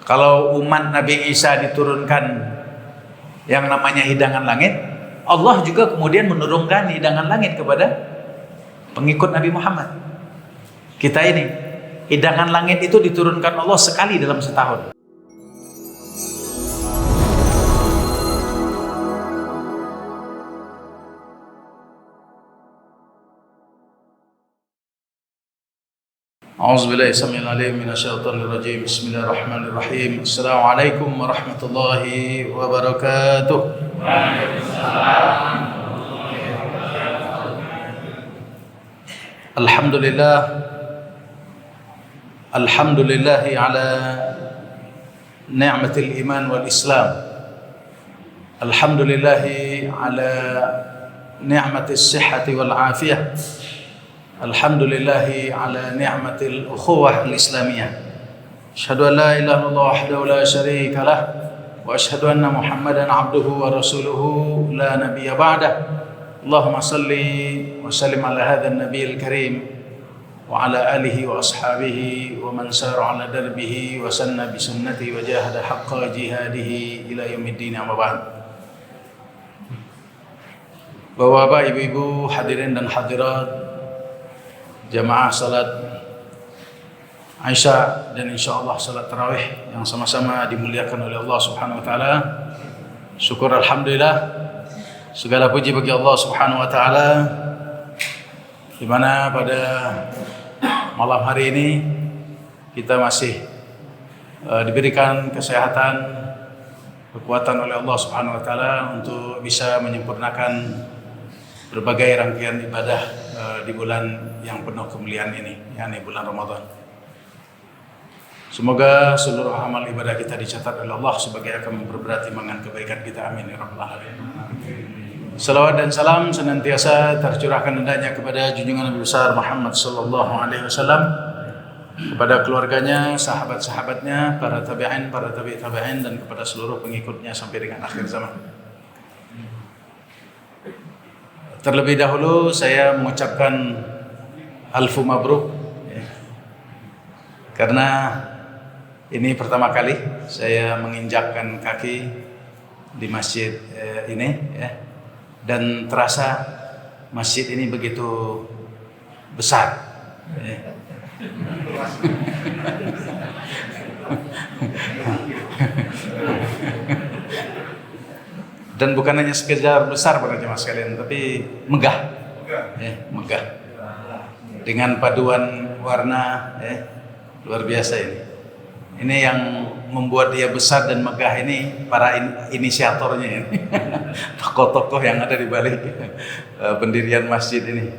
Kalau umat Nabi Isa diturunkan yang namanya hidangan langit, Allah juga kemudian menurunkan hidangan langit kepada pengikut Nabi Muhammad. Kita ini, hidangan langit itu diturunkan Allah sekali dalam setahun. A'udzubillahi samil alim minasyaitonir rajim. Bismillahirrahmanirrahim. Assalamualaikum warahmatullahi wabarakatuh. Waalaikumsalam. Alhamdulillah. Alhamdulillahi ala ni'matil iman wal islam. Alhamdulillahi ala ni'matis sihhati wal afiyah. Alhamdulillahi ala ni'matil ukhuwah al-islamiyah. Asyhadu an la ilaha illallah wahdahu la syarika lah wa asyhadu anna Muhammadan abduhu wa rasuluhu la nabiyya ba'dah. Allahumma salli wa sallim ala hadzal nabiyil karim wa ala alihi wa ashabihi wa man sara ala darbihi wa sanna bi sunnati wa jahada haqqa jihadihi ila yaumiddin, amma ba'd. Bapak-bapak, ibu-ibu, hadirin dan hadirat jamaah salat Aisyah dan insyaallah salat tarawih yang sama-sama dimuliakan oleh Allah Subhanahu wa taala. Syukur alhamdulillah, segala puji bagi Allah Subhanahu wa taala, di mana pada malam hari ini kita masih diberikan kesehatan, kekuatan oleh Allah Subhanahu wa taala untuk bisa menyempurnakan berbagai rangkaian ibadah di bulan yang penuh kemuliaan ini, yakni bulan Ramadan. Semoga seluruh amal ibadah kita dicatat oleh Allah sebagai akan memperberat timbangan kebaikan kita. Amin ya rabbal alamin. Salawat dan salam senantiasa tercurahkan hendaknya kepada junjungan Nabi besar Muhammad sallallahu alaihi wasallam, kepada keluarganya, sahabat-sahabatnya, para tabi'in, para tabi' tabi'in, dan kepada seluruh pengikutnya sampai dengan akhir zaman. Terlebih dahulu saya mengucapkan alfu mabruk ya, karena ini pertama kali saya menginjakkan kaki di masjid ini ya, dan terasa masjid ini begitu besar ya. Dan bukan hanya sekedar besar para jemaah sekalian, tapi megah, ya, megah. Dengan paduan warna, ya, luar biasa ini. Ini yang membuat dia besar dan megah ini para inisiatornya ini, tokoh-tokoh yang ada di balik pendirian masjid ini.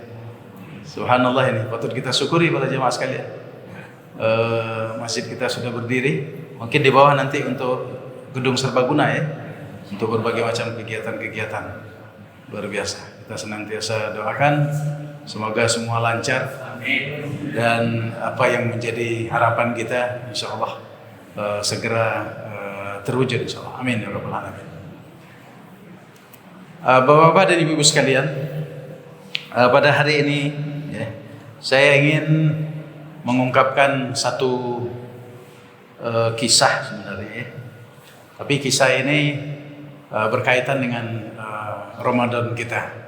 Subhanallah, ini patut kita syukuri para jemaah sekalian. Masjid kita sudah berdiri, mungkin di bawah nanti untuk gedung serbaguna ya, untuk berbagai macam kegiatan-kegiatan luar biasa. Kita senantiasa doakan semoga semua lancar dan apa yang menjadi harapan kita insyaallah segera terwujud insyaallah. Amin ya rabbal alamin. Bapak-bapak dan ibu-ibu sekalian, pada hari ini ya, saya ingin mengungkapkan satu kisah sebenarnya ya. Tapi kisah ini berkaitan dengan Ramadan kita.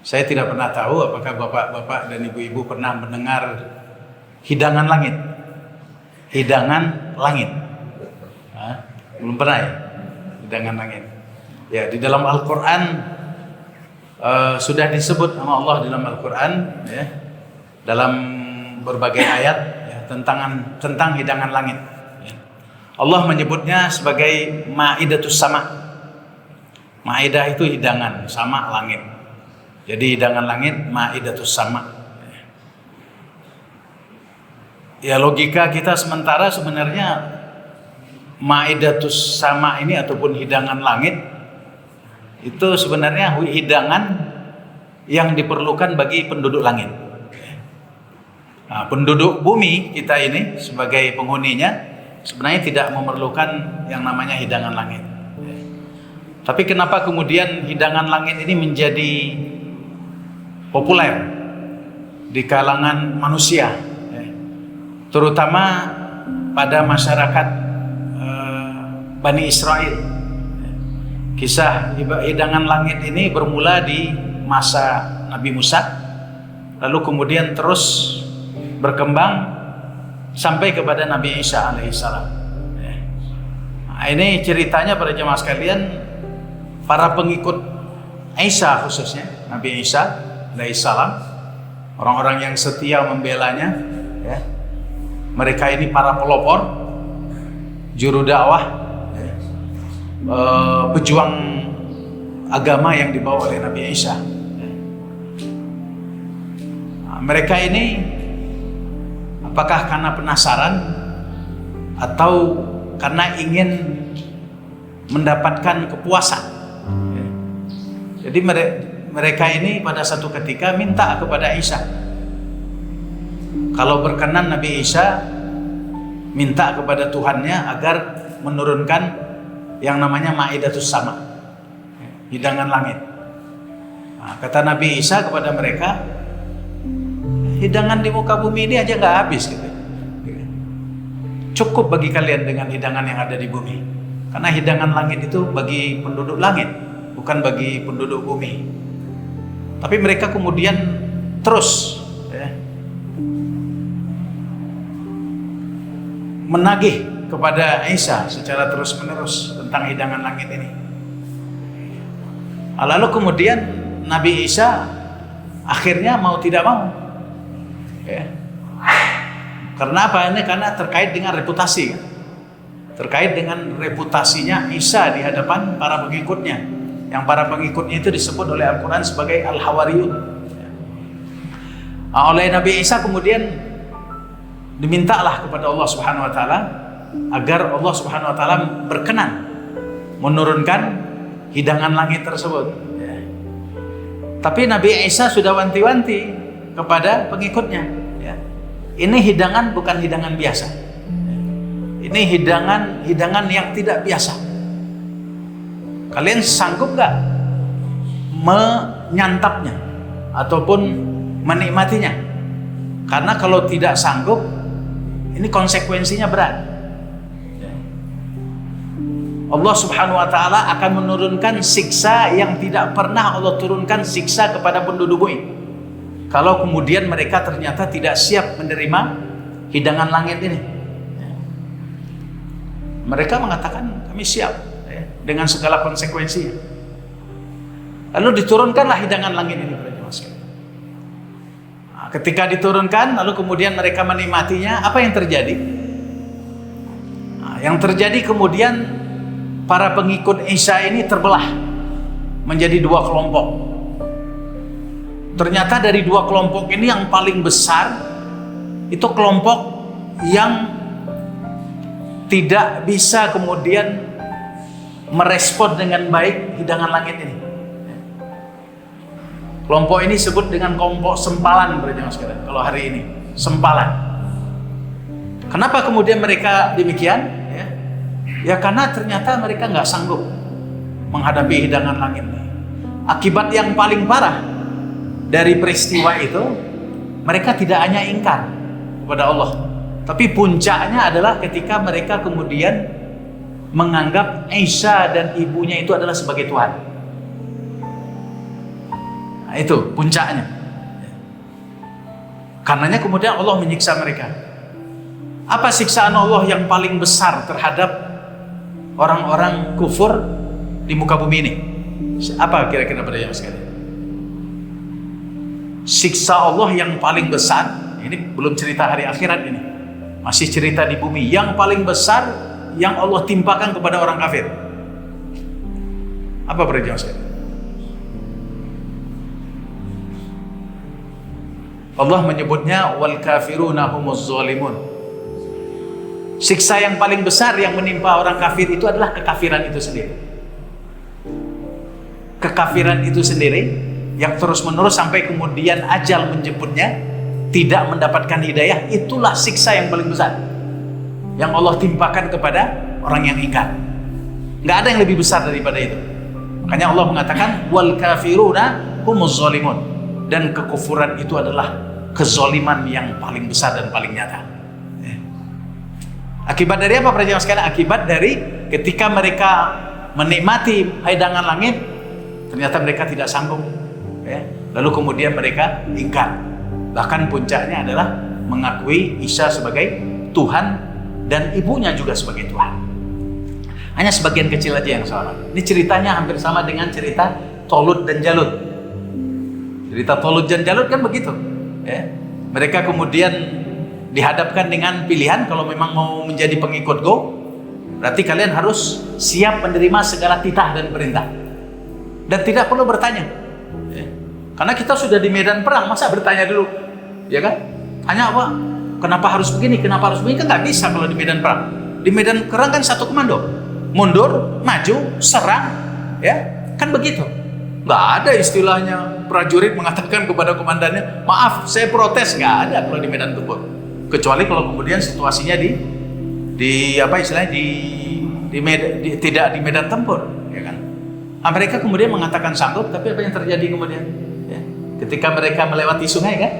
Saya tidak pernah tahu apakah bapak-bapak dan ibu-ibu pernah mendengar hidangan langit. Hidangan langit. Belum pernah ya? Hidangan langit. Ya, di dalam Al-Quran sudah disebut nama Allah dalam Al-Quran ya, dalam berbagai ayat ya, tentang hidangan langit. Allah menyebutnya sebagai ma'idatus sama. Ma'idah itu hidangan, sama langit. Jadi hidangan langit ma'idatus sama. Ya, logika kita sementara sebenarnya ma'idatus sama ini ataupun hidangan langit itu sebenarnya hidangan yang diperlukan bagi penduduk langit. Nah, penduduk bumi kita ini sebagai penghuninya sebenarnya tidak memerlukan yang namanya hidangan langit. Tapi kenapa kemudian hidangan langit ini menjadi populer di kalangan manusia, terutama pada masyarakat Bani Israel. Kisah hidangan langit ini bermula di masa Nabi Musa, lalu kemudian terus berkembang sampai kepada Nabi Isa alaihissalam. Nah, ini ceritanya para jemaah sekalian, para pengikut Isa khususnya Nabi Isa alaihissalam, orang-orang yang setia membelanya, ya. Mereka ini para pelopor, juru dakwah, pejuang agama yang dibawa oleh Nabi Isa. Nah, mereka ini apakah karena penasaran atau karena ingin mendapatkan kepuasan? Jadi mereka ini pada satu ketika minta kepada Isa, kalau berkenan Nabi Isa minta kepada Tuhannya agar menurunkan yang namanya Maidatus Sama, hidangan langit. Nah, kata Nabi Isa kepada mereka, hidangan di muka bumi ini aja nggak habis gitu. Cukup bagi kalian dengan hidangan yang ada di bumi, karena hidangan langit itu bagi penduduk langit, bukan bagi penduduk bumi. Tapi mereka kemudian terus menagih kepada Isa secara terus-menerus tentang hidangan langit ini. Lalu kemudian Nabi Isa akhirnya mau tidak mau, ya. Karena apa? Ini karena terkait dengan reputasi, terkait dengan reputasinya Isa di hadapan para pengikutnya, yang para pengikutnya itu disebut oleh Al-Quran sebagai Al-Hawariyun. Oleh Nabi Isa kemudian dimintalah kepada Allah Subhanahu Wa Taala agar Allah Subhanahu Wa Taala berkenan menurunkan hidangan langit tersebut. Tapi Nabi Isa sudah wanti-wanti kepada pengikutnya, ya. Ini hidangan bukan hidangan biasa. Ini hidangan yang tidak biasa. Kalian sanggup gak menyantapnya ataupun menikmatinya? Karena kalau tidak sanggup, ini konsekuensinya berat. Allah Subhanahu Wa Taala akan menurunkan siksa yang tidak pernah Allah turunkan siksa kepada penduduk bumi. Kalau kemudian mereka ternyata tidak siap menerima hidangan langit ini, mereka mengatakan kami siap, dengan segala konsekuensinya. Lalu diturunkanlah hidangan langit ini. Nah, ketika diturunkan, lalu kemudian mereka menikmatinya, apa yang terjadi? Nah, yang terjadi kemudian para pengikut Isa ini terbelah menjadi dua kelompok. Ternyata dari dua kelompok ini yang paling besar itu kelompok yang tidak bisa kemudian merespon dengan baik hidangan langit ini. Kelompok ini disebut dengan kelompok sempalan, berjamaah sekalian. Kalau hari ini sempalan. Kenapa kemudian mereka demikian? Ya karena ternyata mereka nggak sanggup menghadapi hidangan langit ini. Akibat yang paling parah dari peristiwa itu, mereka tidak hanya ingkar kepada Allah, tapi puncaknya adalah ketika mereka kemudian menganggap Isa dan ibunya itu adalah sebagai Tuhan. Nah, itu puncaknya. Karenanya kemudian Allah menyiksa mereka. Apa siksaan Allah yang paling besar terhadap orang-orang kufur di muka bumi ini? Apa kira-kira pada yang sekalian? Siksa Allah yang paling besar, ini belum cerita hari akhirat ini, masih cerita di bumi. Yang paling besar yang Allah timpakan kepada orang kafir, apa pada yang sekalian? Allah menyebutnya wal kafiruna humuz zalimun. Siksa yang paling besar yang menimpa orang kafir itu adalah kekafiran itu sendiri. Kekafiran itu sendiri yang terus-menerus sampai kemudian ajal menjemputnya, tidak mendapatkan hidayah, itulah siksa yang paling besar yang Allah timpakan kepada orang yang ingkar. Nggak ada yang lebih besar daripada itu. Makanya Allah mengatakan wal kafiruna humuz zalimun, dan kekufuran itu adalah kezaliman yang paling besar dan paling nyata. Akibat dari apa para jemaah sekalian? Akibat dari ketika mereka menikmati hidangan langit, ternyata mereka tidak sanggup, ya. Lalu kemudian mereka ingkar. Bahkan puncaknya adalah mengakui Isa sebagai Tuhan dan ibunya juga sebagai Tuhan. Hanya sebagian kecil aja yang sama. Ini ceritanya hampir sama dengan cerita Tolut dan Jalut. Cerita Tolut dan Jalut kan begitu, ya. Mereka kemudian dihadapkan dengan pilihan, kalau memang mau menjadi pengikut Go, berarti kalian harus siap menerima segala titah dan perintah. Dan tidak perlu bertanya, ya. Karena kita sudah di medan perang, masa bertanya dulu, ya kan? Tanya apa? Kenapa harus begini? Kenapa harus begini? Kan nggak bisa kalau di medan perang. Di medan perang kan satu komando, mundur, maju, serang, ya kan begitu. Nggak ada istilahnya prajurit mengatakan kepada komandannya, maaf, saya protes. Nggak ada kalau di medan tempur. Kecuali kalau kemudian situasinya tidak di medan tempur, ya kan? Mereka kemudian mengatakan sanggup, tapi apa yang terjadi kemudian? Ya, ketika mereka melewati sungai, kan?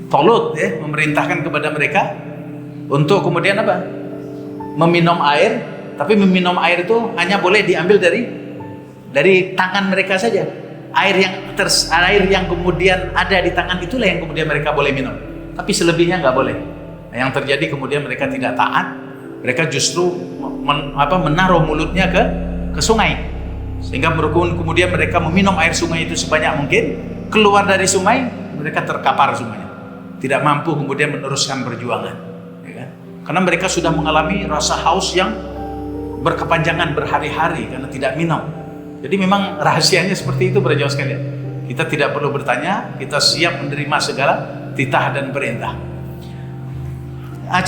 Tolut, ya, memerintahkan kepada mereka untuk kemudian apa? Meminum air, tapi meminum air itu hanya boleh diambil dari tangan mereka saja. Air yang kemudian ada di tangan itulah yang kemudian mereka boleh minum. Tapi selebihnya nggak boleh. Nah, yang terjadi kemudian mereka tidak taat, mereka justru menaruh mulutnya ke sungai, sehingga kemudian mereka meminum air sungai itu sebanyak mungkin. Keluar dari sungai, mereka terkapar semuanya, tidak mampu kemudian meneruskan perjuangan, ya kan? Karena mereka sudah mengalami rasa haus yang berkepanjangan berhari-hari karena tidak minum. Jadi memang rahasianya seperti itu, para jemaah sekalian. Kita tidak perlu bertanya, kita siap menerima segala titah dan perintah.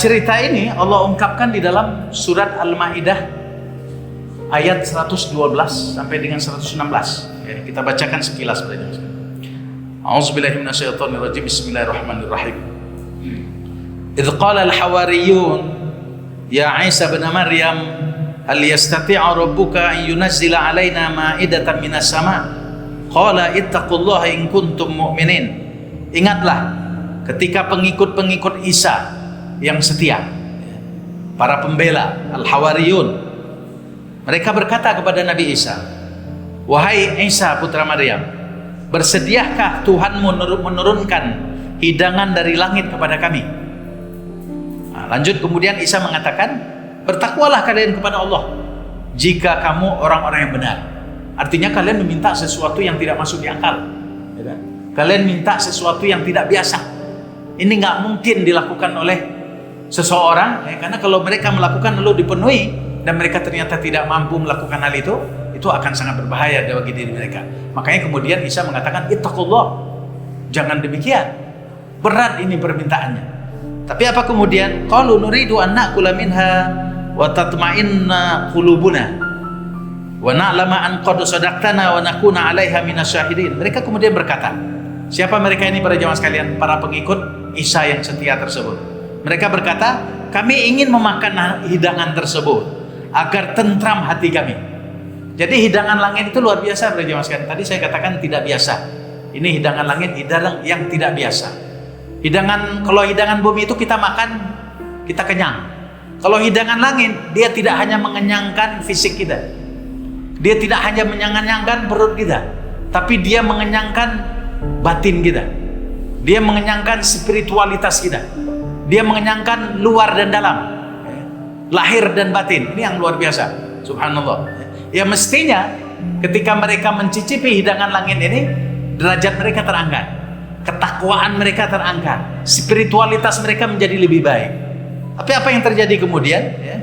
Cerita ini Allah ungkapkan di dalam surat Al-Maidah ayat 112 sampai dengan 116. Ya, kita bacakan sekilas saja. A'udzubillahi minasyaitonirrajim. Bismillahirrahmanirrahim. Idz qala al-hawariyun ya Isa bin Maryam hal yastati'u rabbuka an yunazzila 'alaina ma'idatan minas sama' qala ittaqullaha in kuntum mu'minin. Ingatlah ketika pengikut-pengikut Isa yang setia, para pembela Al-Hawariyun, mereka berkata kepada Nabi Isa, wahai Isa putra Maryam, bersediakah Tuhanmu menurunkan hidangan dari langit kepada kami? Lanjut kemudian Isa mengatakan, bertakwalah kalian kepada Allah jika kamu orang-orang yang benar. Artinya kalian meminta sesuatu yang tidak masuk di akal, kalian minta sesuatu yang tidak biasa. Ini nggak mungkin dilakukan oleh seseorang, ya, karena kalau mereka melakukan lalu dipenuhi dan mereka ternyata tidak mampu melakukan hal itu akan sangat berbahaya bagi diri mereka. Makanya kemudian Isa mengatakan ittaqullah, jangan demikian, berat ini permintaannya. Tapi apa kemudian? Qalu nuridu an na'kula minha wa tatma'inna qulubuna wa na'lama an qad sadaqtana wa nakuna 'alaiha minasyahidin. Mereka kemudian berkata, siapa mereka ini para jemaah sekalian? Para pengikut Isa yang setia tersebut. Mereka berkata, kami ingin memakan hidangan tersebut agar tentram hati kami. Jadi hidangan langit itu luar biasa para jemaah sekalian. Tadi saya katakan tidak biasa. Ini hidangan langit, hidangan yang tidak biasa. Kalau hidangan bumi itu kita makan, kita kenyang. Kalau hidangan langit, dia tidak hanya mengenyangkan fisik kita, dia tidak hanya mengenyangkan perut kita, tapi dia mengenyangkan batin kita, dia mengenyangkan spiritualitas kita, dia mengenyangkan luar dan dalam, lahir dan batin. Ini yang luar biasa, subhanallah. Ya mestinya ketika mereka mencicipi hidangan langit ini, derajat mereka terangkat, ketakwaan mereka terangkat, spiritualitas mereka menjadi lebih baik. Tapi apa yang terjadi kemudian? Ya,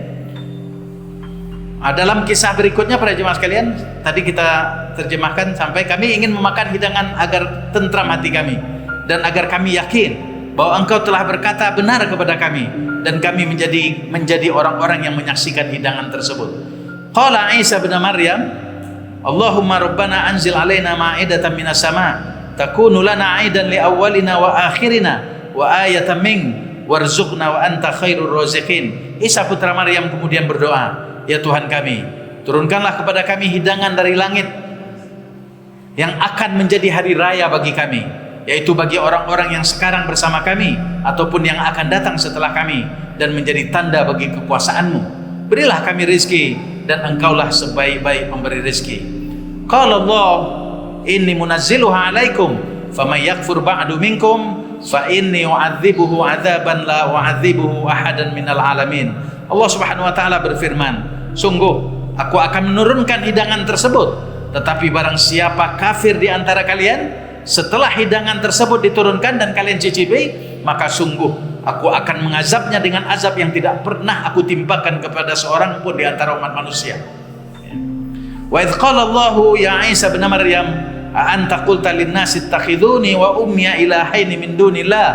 dalam kisah berikutnya para jemaah sekalian, tadi kita terjemahkan sampai kami ingin memakan hidangan agar tentram hati kami dan agar kami yakin bahwa engkau telah berkata benar kepada kami dan kami menjadi orang-orang yang menyaksikan hidangan tersebut. Qala Isa bin Maryam, Allahumma rabbana anzil alaina ma'idatan minas sama' takunu lana 'aidan li awwalina wa akhirina wa ayatan mink warzuqna wa anta khairur raziqin. Isa putra Maryam kemudian berdoa, ya Tuhan kami, turunkanlah kepada kami hidangan dari langit yang akan menjadi hari raya bagi kami, yaitu bagi orang-orang yang sekarang bersama kami ataupun yang akan datang setelah kami, dan menjadi tanda bagi kekuasaanmu. Berilah kami rizki, dan engkaulah sebaik-baik pemberi rizki. Qala Allah, inni munazziluha alaikum, faman yakfur ba'du minkum, fa inni u'adzibuhu 'adzaban la u'adzibuhu ahadan minal alamin. Allah Subhanahu wa taala berfirman, sungguh aku akan menurunkan hidangan tersebut, tetapi barang siapa kafir di antara kalian setelah hidangan tersebut diturunkan dan kalian cicipi, maka sungguh aku akan mengazabnya dengan azab yang tidak pernah aku timpakan kepada seorang pun di antara umat manusia. Wa idz qala Allahu ya Isa bin Maryam, a anta qulta lin-nasi ittakhiduni wa ummiya ilahaini min dunillah,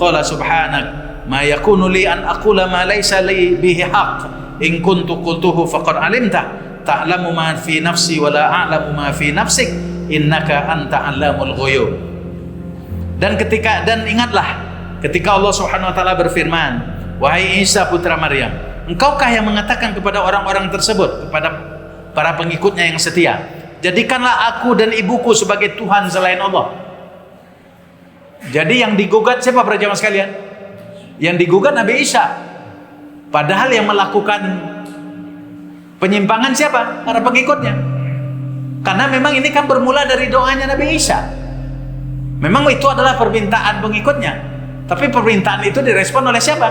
qala subhanak ma yakunu li an aqula ma laysa li bihi haqq, in kuntu qultuhu faqad alimta, ta'lamu ma fi nafsi wa la a'lamu ma fi nafsik, innaka anta 'allamul ghuyub. Dan ingatlah ketika Allah Subhanahu wa taala berfirman, wahai Isa putra Maryam, engkaukah yang mengatakan kepada orang-orang tersebut, kepada para pengikutnya yang setia, jadikanlah aku dan ibuku sebagai Tuhan selain Allah. Jadi yang digugat siapa para jamaah sekalian? Yang digugat Nabi Isa. Padahal yang melakukan penyimpangan siapa? Para pengikutnya. Karena memang ini kan bermula dari doanya Nabi Isa. Memang itu adalah permintaan pengikutnya. Tapi permintaan itu direspon oleh siapa?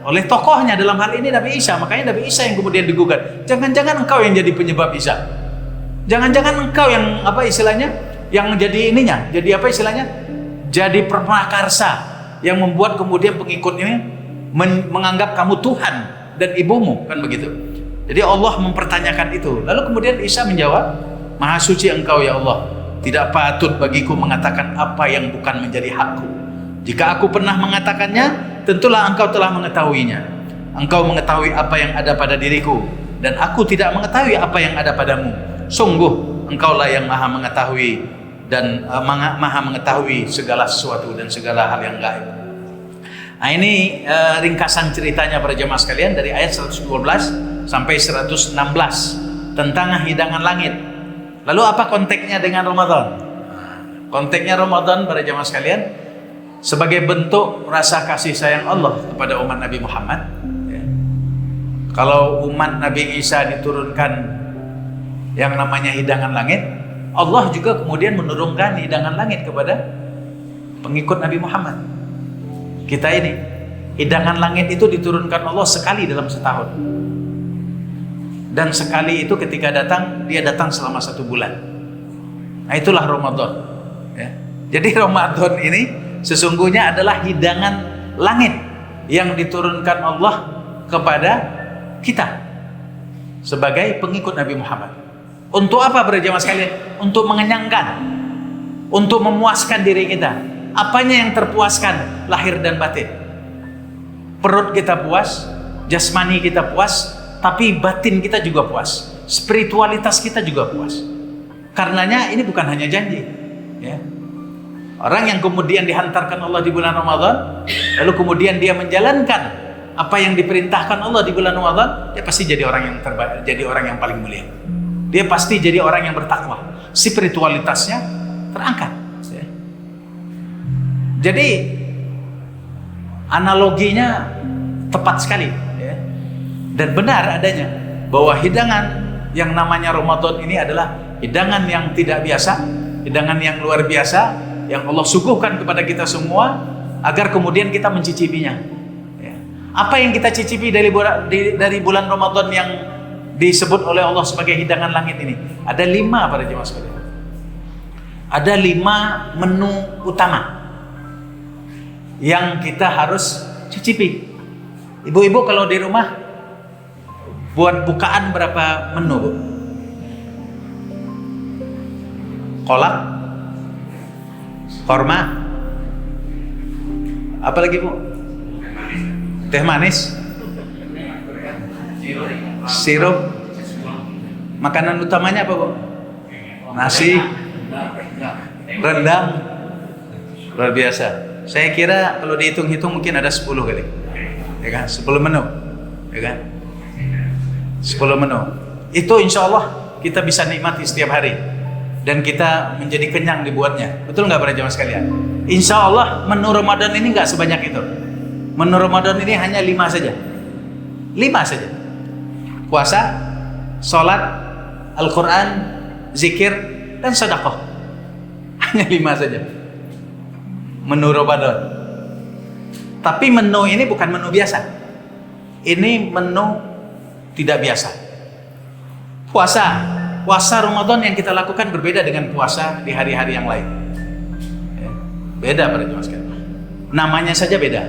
Oleh tokohnya, dalam hal ini Nabi Isa. Makanya Nabi Isa yang kemudian digugat. Jangan-jangan engkau yang jadi penyebab Isa. Jangan-jangan engkau yang apa istilahnya? Yang jadi ininya, jadi apa istilahnya? Jadi prakarsa yang membuat kemudian pengikut ini menganggap kamu Tuhan dan ibumu, kan begitu. Jadi Allah mempertanyakan itu. Lalu kemudian Isa menjawab, Maha suci engkau ya Allah, tidak patut bagiku mengatakan apa yang bukan menjadi hakku. Jika aku pernah mengatakannya, tentulah engkau telah mengetahuinya. Engkau mengetahui apa yang ada pada diriku, dan aku tidak mengetahui apa yang ada padamu. Sungguh engkaulah yang maha mengetahui dan maha mengetahui segala sesuatu dan segala hal yang gaib. Nah ini ringkasan ceritanya para jemaah sekalian dari ayat 112 sampai 116 tentang hidangan langit. Lalu apa konteksnya dengan Ramadan? Konteksnya Ramadan para jemaah sekalian sebagai bentuk rasa kasih sayang Allah kepada umat Nabi Muhammad. Ya. Kalau umat Nabi Isa diturunkan yang namanya hidangan langit, Allah juga kemudian menurunkan hidangan langit kepada pengikut Nabi Muhammad. Kita ini, hidangan langit itu diturunkan Allah sekali dalam setahun. Dan sekali itu ketika datang, dia datang selama 1 bulan. Nah itulah Ramadan. Ya. Jadi Ramadan ini sesungguhnya adalah hidangan langit yang diturunkan Allah kepada kita sebagai pengikut Nabi Muhammad. Untuk apa para jemaah sekalian? Untuk mengenyangkan, untuk memuaskan diri kita. Apanya yang terpuaskan? Lahir dan batin. Perut kita puas, jasmani kita puas, tapi batin kita juga puas, spiritualitas kita juga puas. Karenanya ini bukan hanya janji, ya. Orang yang kemudian dihantarkan Allah di bulan Ramadan, lalu kemudian dia menjalankan apa yang diperintahkan Allah di bulan Ramadan, dia pasti jadi orang yang terbaik, jadi orang yang paling mulia. Dia pasti jadi orang yang bertakwa, spiritualitasnya terangkat. Ya. Jadi analoginya tepat sekali, ya. Dan benar adanya bahwa hidangan yang namanya Ramadan ini adalah hidangan yang tidak biasa, hidangan yang luar biasa, yang Allah suguhkan kepada kita semua agar kemudian kita mencicipinya. Ya. Apa yang kita cicipi dari bulan Ramadan yang disebut oleh Allah sebagai hidangan langit ini? Ada 5 para jemaah sekalian. Ada 5 menu utama yang kita harus cicipi. Ibu-ibu kalau di rumah buat bukaan berapa menu, Bu? Kolak, korma, apa lagi, Bu? Teh manis, sirup. Makanan utamanya apa, Bu? Nasi, rendang. Luar biasa. Saya kira kalau dihitung-hitung mungkin ada 10 kali, ya kan? 10 menu, ya kan? 10 menu. Itu insya Allah kita bisa nikmati setiap hari dan kita menjadi kenyang dibuatnya. Betul nggak para jemaah sekalian? Insya Allah menu Ramadan ini nggak sebanyak itu. Menu Ramadan ini hanya 5 saja. 5 saja. Puasa, sholat, Al-Quran, zikir, dan sedekah. Hanya 5 saja menu Ramadan. Tapi menu ini bukan menu biasa. Ini menu tidak biasa. Puasa Ramadan yang kita lakukan berbeda dengan puasa di hari-hari yang lain. Beda para jemaah sekalian. Namanya saja beda.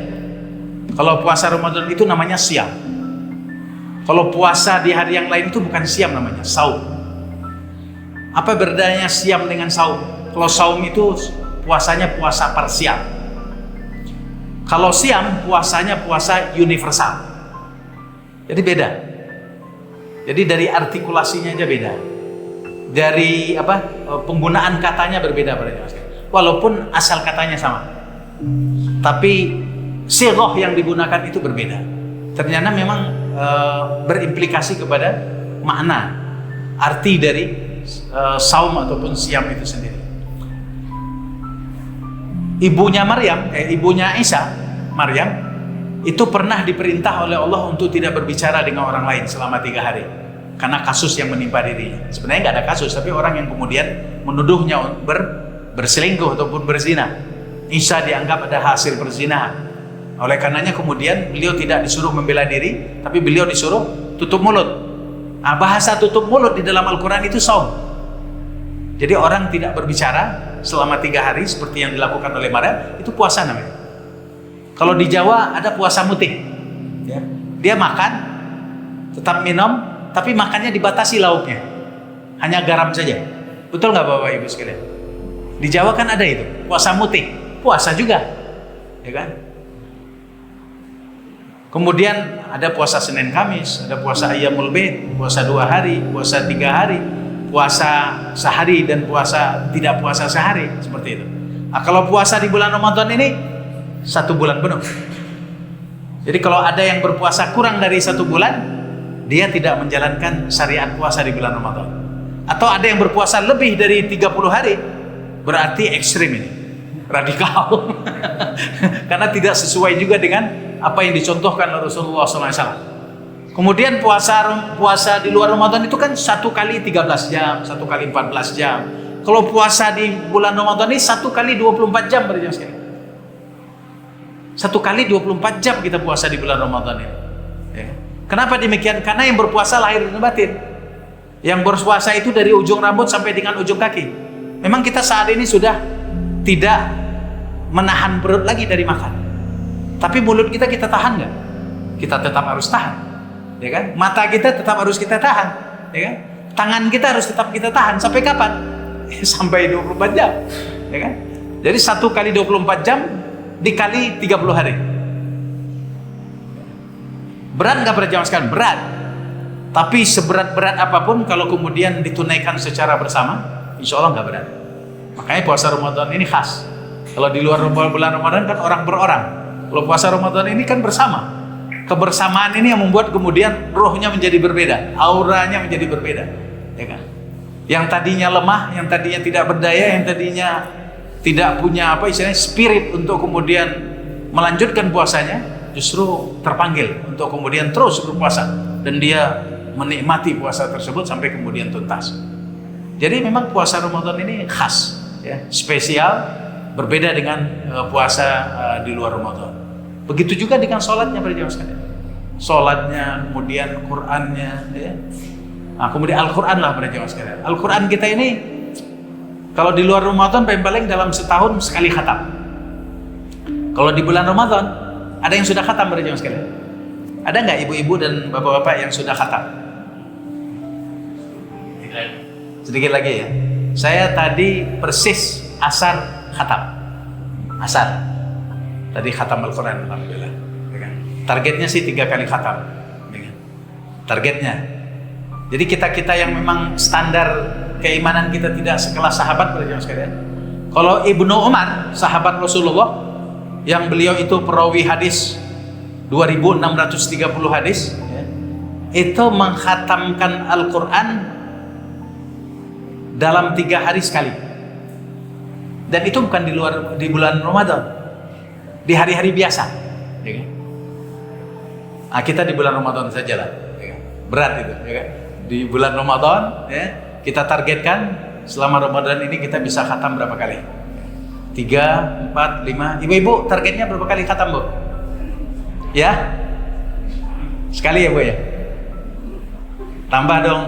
Kalau puasa Ramadan itu namanya siam. Kalau puasa di hari yang lain itu bukan siam, namanya saum. Apa bedanya siam dengan saum? Kalau saum itu puasanya puasa parsial. Kalau siam puasanya puasa universal. Jadi beda. Jadi dari artikulasinya aja beda. Dari penggunaan katanya berbeda pada jemaah sekalian. Walaupun asal katanya sama, tapi sighah yang digunakan itu berbeda. Ternyata memang berimplikasi kepada makna, arti dari saum ataupun siam itu sendiri. Ibunya Isa, Maryam, itu pernah diperintah oleh Allah untuk tidak berbicara dengan orang lain selama 3 hari karena kasus yang menimpa dirinya. Sebenarnya nggak ada kasus, tapi orang yang kemudian menuduhnya berselingkuh ataupun berzina. Isa dianggap ada hasil perzinahan. Oleh karenanya kemudian beliau tidak disuruh membela diri, tapi beliau disuruh tutup mulut. Nah, bahasa tutup mulut di dalam Al-Quran itu saum. Jadi orang tidak berbicara selama 3 hari seperti yang dilakukan oleh Maryam, itu puasa namanya. Kalau di Jawa ada puasa mutik, ya. Dia makan, tetap minum, tapi makannya dibatasi lauknya, hanya garam saja. Betul nggak Bapak Ibu sekalian? Di Jawa kan ada itu, puasa mutik, puasa juga, ya kan? Kemudian ada puasa Senin Kamis, ada puasa Ayyamul Bid, puasa 2 hari, puasa 3 hari, puasa sehari, dan puasa tidak puasa sehari, seperti itu. Nah, kalau puasa di bulan Ramadan ini 1 bulan penuh. Jadi kalau ada yang berpuasa kurang dari 1 bulan, dia tidak menjalankan syariat puasa di bulan Ramadan. Atau ada yang berpuasa lebih dari 30 hari, berarti ekstrim ini, radikal. Karena tidak sesuai juga dengan apa yang dicontohkan oleh Rasulullah SAW. Kemudian puasa di luar Ramadan itu kan 1 kali 13 jam, 1 kali 14 jam. Kalau puasa di bulan Ramadan ini 1 kali 24 jam berjam sekali. 1 kali 24 jam kita puasa di bulan Ramadan ini. Ya. Kenapa demikian? Karena yang berpuasa lahir dan batin. Yang berpuasa itu dari ujung rambut sampai dengan ujung kaki. Memang kita saat ini sudah tidak menahan perut lagi dari makan. Tapi mulut kita tahan nggak? Kita tetap harus tahan, ya kan? Mata kita tetap harus kita tahan, ya kan? Tangan kita harus tetap kita tahan. Sampai kapan? Sampai 24 jam, ya kan? Jadi 1 kali 24 jam dikali 30 hari. Berat nggak pada jam sekarang? Berat. Tapi seberat-berat apapun kalau kemudian ditunaikan secara bersama, insya Allah nggak berat. Makanya puasa Ramadan ini khas. Kalau di luar bulan Ramadan kan orang per orang. Kalau puasa Ramadan ini kan bersama. Kebersamaan ini yang membuat kemudian rohnya menjadi berbeda, auranya menjadi berbeda, ya kan? Yang tadinya lemah, yang tadinya tidak berdaya, yang tadinya tidak punya spirit untuk kemudian melanjutkan puasanya, justru terpanggil untuk kemudian terus berpuasa, dan dia menikmati puasa tersebut sampai kemudian tuntas. Jadi memang puasa Ramadan ini khas, ya, spesial, berbeda dengan puasa di luar Ramadan. Begitu juga dengan sholatnya pada jamaah sekalian. Sholatnya, kemudian Qur'annya, ya. Nah, kemudian Al-Quran lah pada jamaah sekalian. Al-Quran kita ini kalau di luar Ramadan paling dalam setahun sekali khatam. Kalau di bulan Ramadan ada yang sudah khatam pada jamaah sekalian? Ada nggak ibu-ibu dan bapak-bapak yang sudah khatam? Sedikit lagi ya. Saya tadi persis asar khatam. Asar. Tadi khatam Al-Quran, alhamdulillah. Targetnya sih 3 kali khatam. Targetnya. Jadi kita yang memang standar keimanan kita tidak sekelas sahabat pada jamaah sekalian. Kalau Ibnu Umar, sahabat Rasulullah, yang beliau itu perawi hadis 2630 hadis, ya, itu menghatamkan Al-Quran dalam 3 hari sekali. Dan itu bukan di bulan Ramadan, di hari-hari biasa, ya kan? Kita di bulan Ramadan saja lah, ya kan? Berat itu, ya kan? Di bulan Ramadan, ya, kita targetkan selama Ramadan ini kita bisa khatam berapa kali? 3, 4, 5. Ibu-ibu targetnya berapa kali khatam, Bu? Ya? Sekali ya, Bu ya? Tambah dong.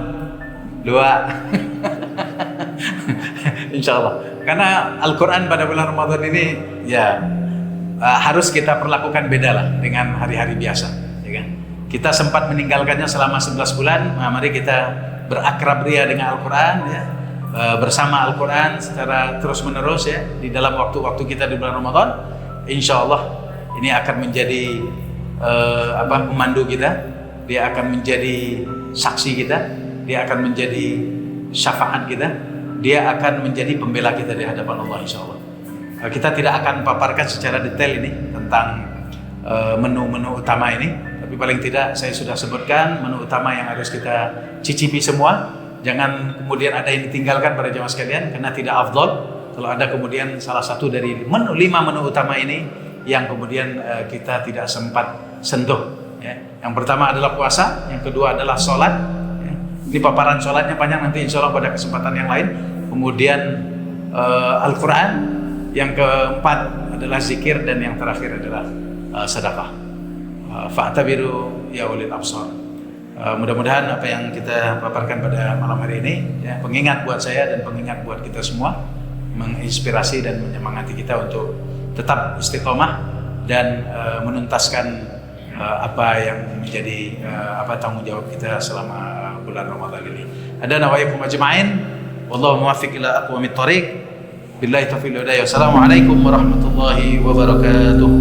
2. Insya Allah. Karena Al-Quran pada bulan Ramadan ini ya harus kita perlakukan beda lah dengan hari-hari biasa, ya kan? Kita sempat meninggalkannya selama 11 bulan. Nah, mari kita berakrab ria dengan Al-Quran, ya, bersama Al-Quran secara terus-menerus, ya, di dalam waktu-waktu kita di bulan Ramadan. Insya Allah ini akan menjadi pemandu kita. Dia akan menjadi saksi kita. Dia akan menjadi syafaat kita. Dia akan menjadi pembela kita di hadapan Allah, insya Allah. Kita tidak akan paparkan secara detail ini tentang menu-menu utama ini, tapi paling tidak saya sudah sebutkan menu utama yang harus kita cicipi semua. Jangan kemudian ada yang ditinggalkan pada jamaah sekalian, karena tidak afdol kalau ada kemudian salah satu dari 5 menu utama ini yang kemudian kita tidak sempat sentuh, ya. Yang pertama adalah puasa, yang kedua adalah sholat, ya. Ini paparan sholatnya panjang, nanti insya Allah pada kesempatan yang lain. Kemudian Al-Quran, yang keempat adalah zikir, dan yang terakhir adalah sedekah. Fa'tabiru ya ulil absar. Mudah-mudahan apa yang kita paparkan pada malam hari ini, ya, pengingat buat saya dan pengingat buat kita semua, menginspirasi dan menyemangati kita untuk tetap istiqomah dan menuntaskan apa yang menjadi tanggung jawab kita selama bulan Ramadan ini. Hadana wa iyyakum ajma'in. Wallahu muwaffiq ila aqwamit thoriq. Billahi taufiq wal hidayah. Wassalamualaikum warahmatullahi wabarakatuh.